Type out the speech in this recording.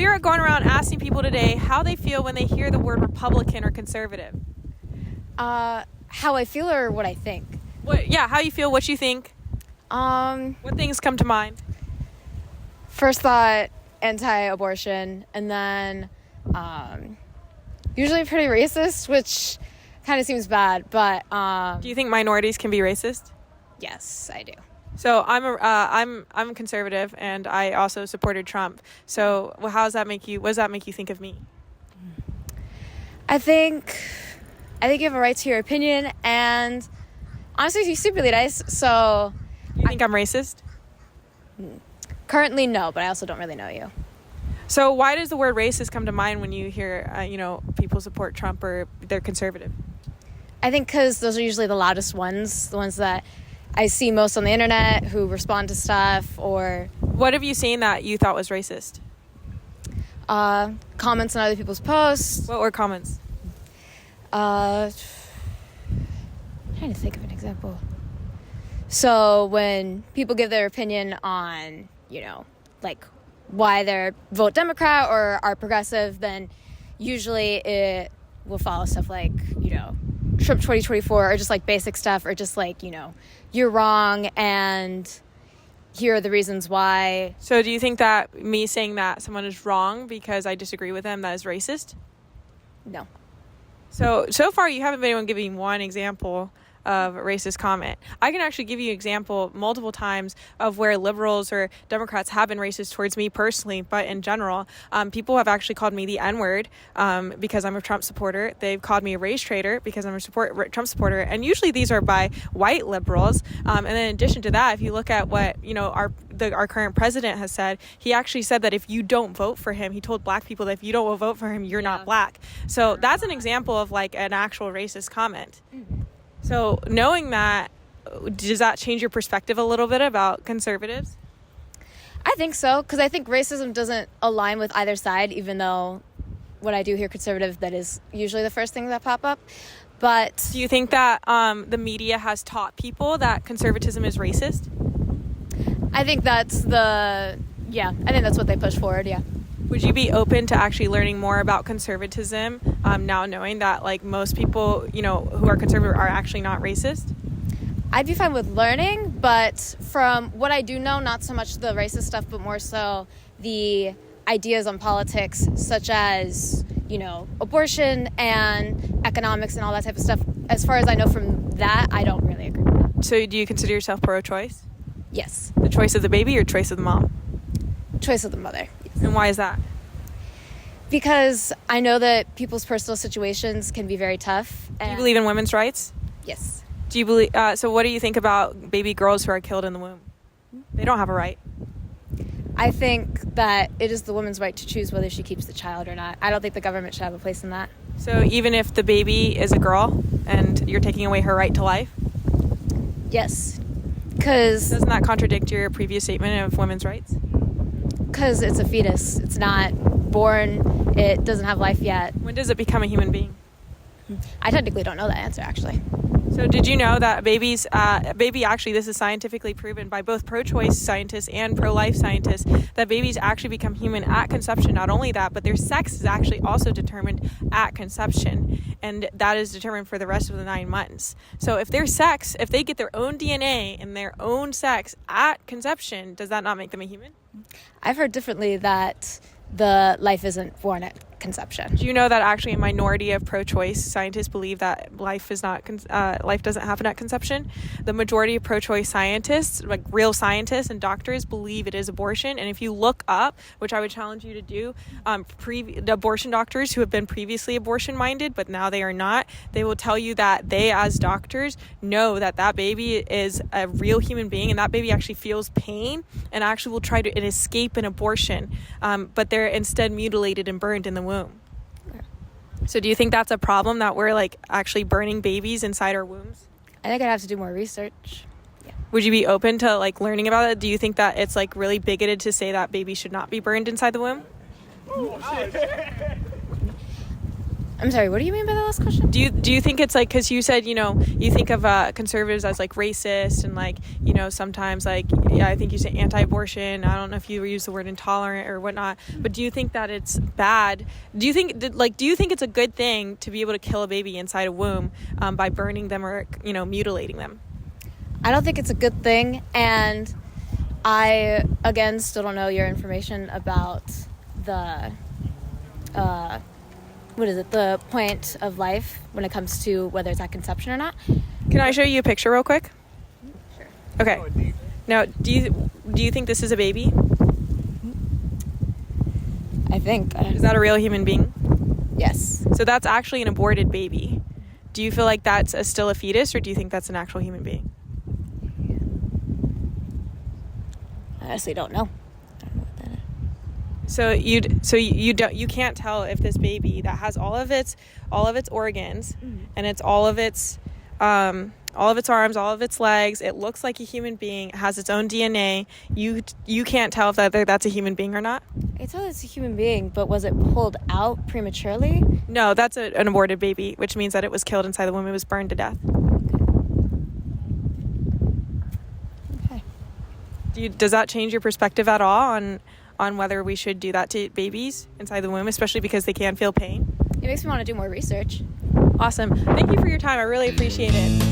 We are going around asking people today how they feel when they hear the word Republican or conservative. How I feel or what I think? How you feel, what you think. What things come to mind? First thought, anti-abortion, and then usually pretty racist, which kind of seems bad, but do you think minorities can be racist? Yes, I do. So I'm conservative, and I also supported Trump. So what does that make you think of me? I think you have a right to your opinion, and honestly, you seem really nice. So you think I'm racist? Currently, no, but I also don't really know you. So why does the word racist come to mind when you hear people support Trump or they're conservative? I think because those are usually the loudest ones, the ones that I see most on the internet, who respond to stuff. Or what have you seen that you thought was racist? Comments on other people's posts. What were comments? I'm trying to think of an example. So when people give their opinion on, like why they vote Democrat or are progressive, then usually it will follow stuff like, Trump 2024, or just like basic stuff, or just like, you're wrong and here are the reasons why. So do you think that me saying that someone is wrong because I disagree with them, that is racist? No. So far you haven't been able to give me one example of a racist comment. I can actually give you an example multiple times of where liberals or Democrats have been racist towards me personally, but in general, people have actually called me the N-word because I'm a Trump supporter. They've called me a race traitor because I'm a Trump supporter, and usually these are by white liberals. And then in addition to that, if you look at what our current president has said, he actually said that if you don't vote for him, he told black people that if you don't vote for him, you're not black. So that's an example of like an actual racist comment. So knowing that, does that change your perspective a little bit about conservatives? I think so, because I think racism doesn't align with either side, even though when I do hear conservative, that is usually the first thing that pop up. But do you think that the media has taught people that conservatism is racist? I think that's what they push forward, yeah. Would you be open to actually learning more about conservatism now knowing that like most people, who are conservative are actually not racist? I'd be fine with learning, but from what I do know, not so much the racist stuff, but more so the ideas on politics, such as, abortion and economics and all that type of stuff. As far as I know from that, I don't really agree with that. So do you consider yourself pro-choice? Yes. The choice of the baby or choice of the mom? Choice of the mother. And why is that? Because I know that people's personal situations can be very tough. Do you believe in women's rights? Yes. Do you believe? So what do you think about baby girls who are killed in the womb? They don't have a right. I think that it is the woman's right to choose whether she keeps the child or not. I don't think the government should have a place in that. So even if the baby is a girl and you're taking away her right to life? Yes. Because doesn't that contradict your previous statement of women's rights? Because it's a fetus. It's not born. It doesn't have life yet. When does it become a human being? I technically don't know that answer, actually. So did you know that actually, this is scientifically proven by both pro-choice scientists and pro-life scientists, that babies actually become human at conception. Not only that, but their sex is actually also determined at conception. And that is determined for the rest of the 9 months. So if they get their own DNA and their own sex at conception, does that not make them a human? I've heard differently that the life isn't born at conception. Do you know that actually a minority of pro-choice scientists believe that life doesn't happen at conception? The majority of pro-choice scientists, like real scientists and doctors, believe it is abortion. And if you look up, which I would challenge you to do, the abortion doctors who have been previously abortion-minded, but now they are not, they will tell you that they, as doctors, know that that baby is a real human being, and that baby actually feels pain and actually will try to escape an abortion, but they're instead mutilated and burned in the womb. So do you think that's a problem, that we're like actually burning babies inside our wombs? I think I'd have to do more research. Yeah. Would you be open to like learning about it? Do you think that it's like really bigoted to say that babies should not be burned inside the womb? I'm sorry, what do you mean by the last question? Do you think it's like, because you said, you think of conservatives as like racist and like, sometimes like, yeah, I think you say anti-abortion. I don't know if you use the word intolerant or whatnot, but do you think that it's bad? Do you think it's a good thing to be able to kill a baby inside a womb by burning them or, mutilating them? I don't think it's a good thing, and I, again, still don't know your information about the, the point of life when it comes to whether it's at conception or not. Can I show you a picture real quick? Sure. Okay. Now, do you think this is a baby? I think. Is that a real human being? Yes. So that's actually an aborted baby. Do you feel like that's still a fetus, or do you think that's an actual human being? I honestly don't know. I don't know what that is. You can't tell if this baby that has all of its organs and it's all of its arms, all of its legs, it looks like a human being, it has its own DNA. You can't tell if that's a human being or not? I tell it's a human being, but was it pulled out prematurely? No, that's an aborted baby, which means that it was killed inside the womb. It was burned to death. Okay. Does that change your perspective at all on whether we should do that to babies inside the womb, especially because they can feel pain? It makes me want to do more research. Awesome. Thank you for your time. I really appreciate it.